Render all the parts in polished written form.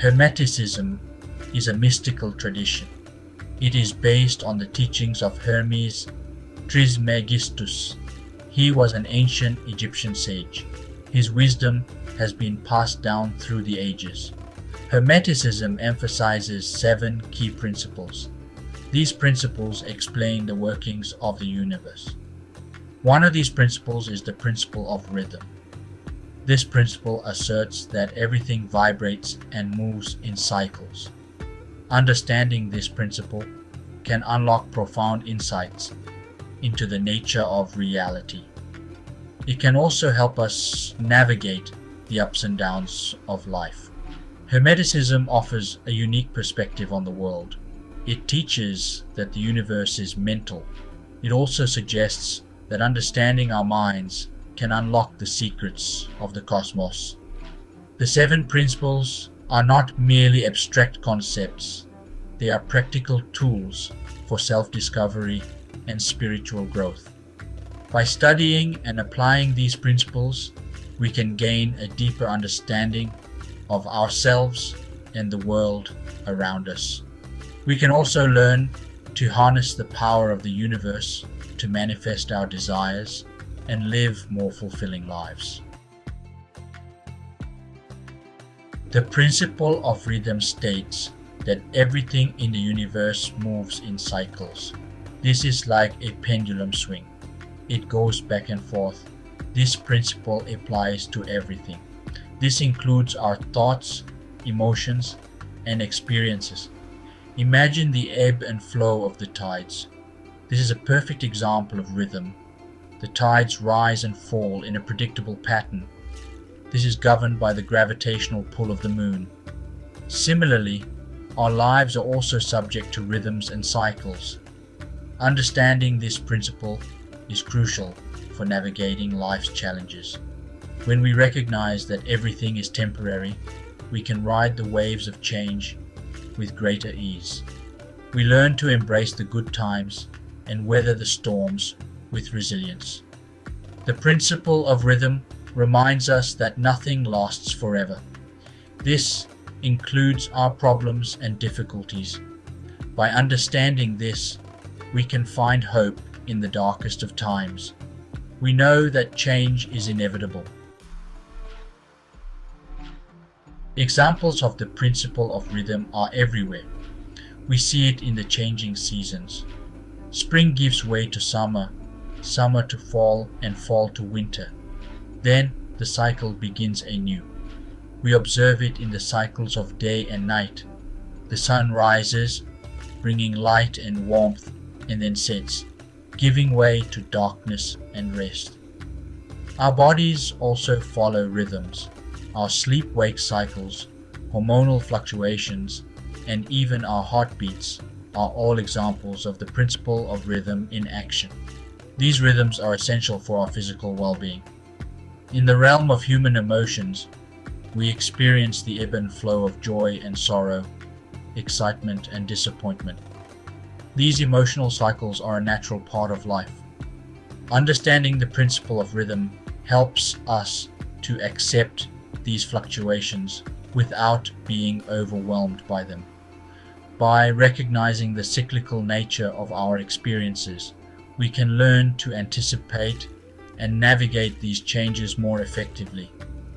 Hermeticism is a mystical tradition. It is based on the teachings of Hermes Trismegistus. He was an ancient Egyptian sage. His wisdom has been passed down through the ages. Hermeticism emphasizes 7 key principles. These principles explain the workings of the universe. One of these principles is the principle of rhythm. This principle asserts that everything vibrates and moves in cycles. Understanding this principle can unlock profound insights into the nature of reality. It can also help us navigate the ups and downs of life. Hermeticism offers a unique perspective on the world. It teaches that the universe is mental. It also suggests that understanding our minds can unlock the secrets of the cosmos. The 7 principles are not merely abstract concepts. They are practical tools for self-discovery and spiritual growth. By studying and applying these principles, we can gain a deeper understanding of ourselves and the world around us. We can also learn to harness the power of the universe to manifest our desires and live more fulfilling lives. The principle of rhythm states that everything in the universe moves in cycles. This is like a pendulum swing. It goes back and forth. This principle applies to everything. This includes our thoughts, emotions, and experiences. Imagine the ebb and flow of the tides. This is a perfect example of rhythm. The tides rise and fall in a predictable pattern. This is governed by the gravitational pull of the moon. Similarly, our lives are also subject to rhythms and cycles. Understanding this principle is crucial for navigating life's challenges. When we recognize that everything is temporary, we can ride the waves of change with greater ease. We learn to embrace the good times and weather the storms with resilience. The principle of rhythm reminds us that nothing lasts forever. This includes our problems and difficulties. By understanding this, we can find hope in the darkest of times. We know that change is inevitable. Examples of the principle of rhythm are everywhere. We see it in the changing seasons. Spring gives way to summer, summer to fall, and fall to winter. Then the cycle begins anew. We observe it in the cycles of day and night. The sun rises, bringing light and warmth, and then sets, giving way to darkness and rest. Our bodies also follow rhythms. Our sleep-wake cycles, hormonal fluctuations, and even our heartbeats are all examples of the principle of rhythm in action. These rhythms are essential for our physical well-being. In the realm of human emotions, we experience the ebb and flow of joy and sorrow, excitement and disappointment. These emotional cycles are a natural part of life. Understanding the principle of rhythm helps us to accept these fluctuations without being overwhelmed by them. By recognizing the cyclical nature of our experiences, we can learn to anticipate and navigate these changes more effectively.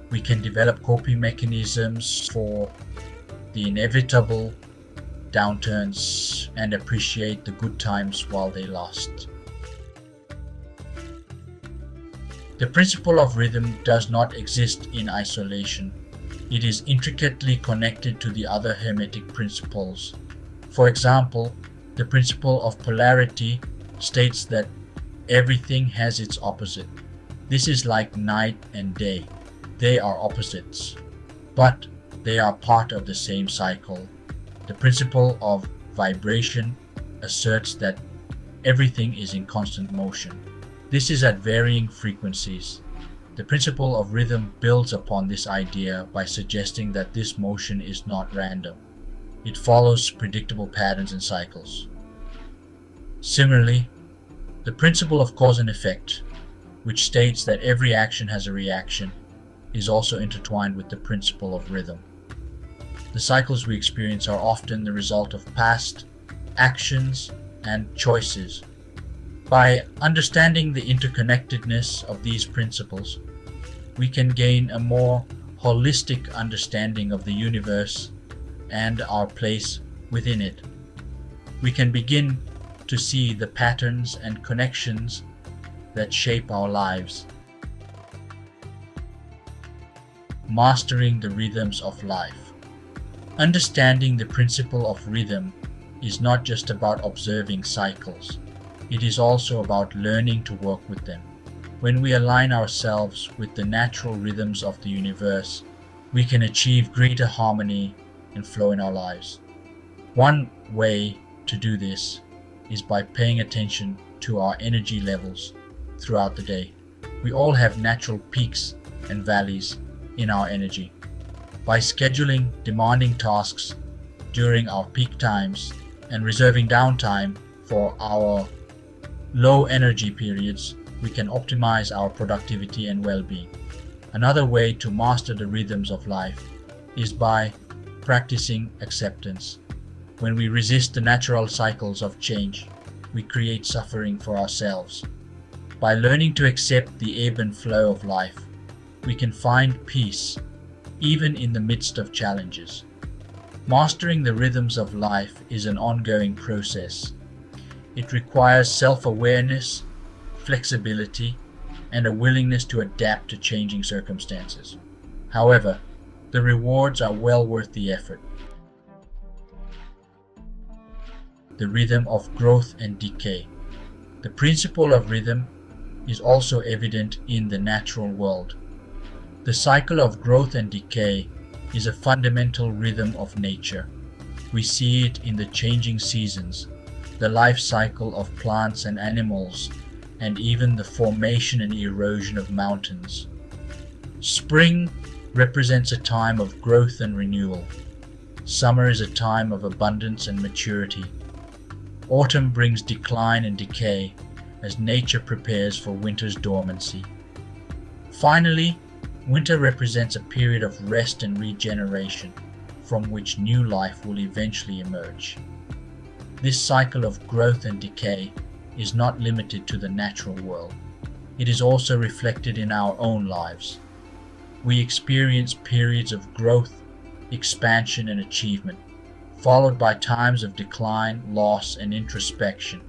We can develop coping mechanisms for the inevitable downturns and appreciate the good times while they last. The principle of rhythm does not exist in isolation. It is intricately connected to the other Hermetic principles. For example, the principle of polarity states that everything has its opposite. This is like night and day. They are opposites, but they are part of the same cycle. The principle of vibration asserts that everything is in constant motion. This is at varying frequencies. The principle of rhythm builds upon this idea by suggesting that this motion is not random. It follows predictable patterns and cycles. Similarly, the principle of cause and effect, which states that every action has a reaction, is also intertwined with the principle of rhythm. The cycles we experience are often the result of past actions and choices. By understanding the interconnectedness of these principles, we can gain a more holistic understanding of the universe and our place within it. We can begin to see the patterns and connections that shape our lives. Mastering the rhythms of life. Understanding the principle of rhythm is not just about observing cycles. It is also about learning to work with them. When we align ourselves with the natural rhythms of the universe, we can achieve greater harmony and flow in our lives. One way to do this is by paying attention to our energy levels throughout the day. We all have natural peaks and valleys in our energy. By scheduling demanding tasks during our peak times and reserving downtime for our low energy periods, we can optimize our productivity and well-being. Another way to master the rhythms of life is by practicing acceptance. When we resist the natural cycles of change, we create suffering for ourselves. By learning to accept the ebb and flow of life, we can find peace even in the midst of challenges. Mastering the rhythms of life is an ongoing process. It requires self-awareness, flexibility, and a willingness to adapt to changing circumstances. However, the rewards are well worth the effort. The rhythm of growth and decay. The principle of rhythm is also evident in the natural world. The cycle of growth and decay is a fundamental rhythm of nature. We see it in the changing seasons, the life cycle of plants and animals, and even the formation and erosion of mountains. Spring represents a time of growth and renewal. Summer is a time of abundance and maturity. Autumn brings decline and decay as nature prepares for winter's dormancy. Finally, winter represents a period of rest and regeneration from which new life will eventually emerge. This cycle of growth and decay is not limited to the natural world. It is also reflected in our own lives. We experience periods of growth, expansion, and achievement, followed by times of decline, loss, and introspection.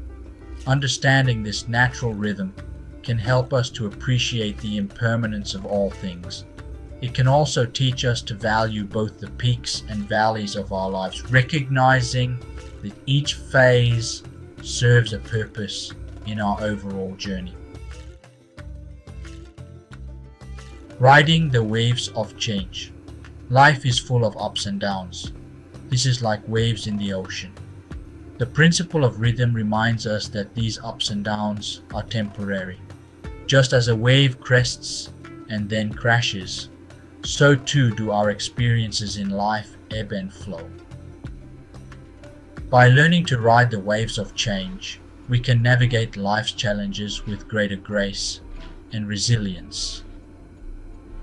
Understanding this natural rhythm can help us to appreciate the impermanence of all things. It can also teach us to value both the peaks and valleys of our lives, recognizing that each phase serves a purpose in our overall journey. Riding the waves of change. Life is full of ups and downs. This is like waves in the ocean. The principle of rhythm reminds us that these ups and downs are temporary. Just as a wave crests and then crashes, so too do our experiences in life ebb and flow. By learning to ride the waves of change, we can navigate life's challenges with greater grace and resilience.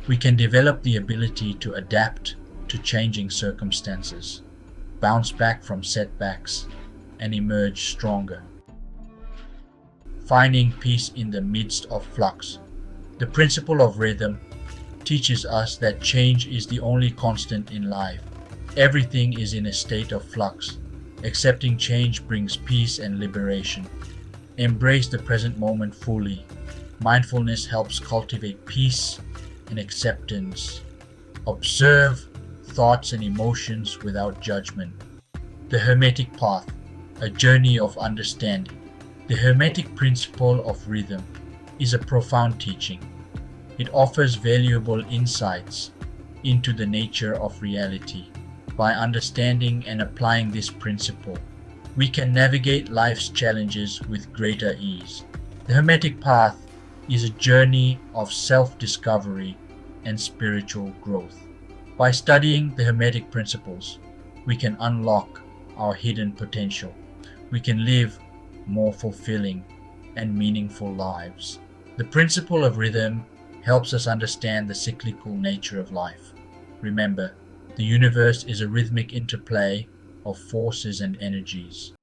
We can develop the ability to adapt to changing circumstances, bounce back from setbacks, and emerge stronger. Finding peace in the midst of flux. The principle of rhythm teaches us that change is the only constant in life. Everything is in a state of flux. Accepting change brings peace and liberation. Embrace the present moment fully. Mindfulness helps cultivate peace and acceptance. Observe thoughts and emotions without judgment. The Hermetic path, a journey of understanding. The Hermetic principle of rhythm is a profound teaching. It offers valuable insights into the nature of reality. By understanding and applying this principle, we can navigate life's challenges with greater ease. The Hermetic path is a journey of self-discovery and spiritual growth. By studying the Hermetic principles, we can unlock our hidden potential. We can live more fulfilling and meaningful lives. The principle of rhythm helps us understand the cyclical nature of life. Remember, The universe is a rhythmic interplay of forces and energies.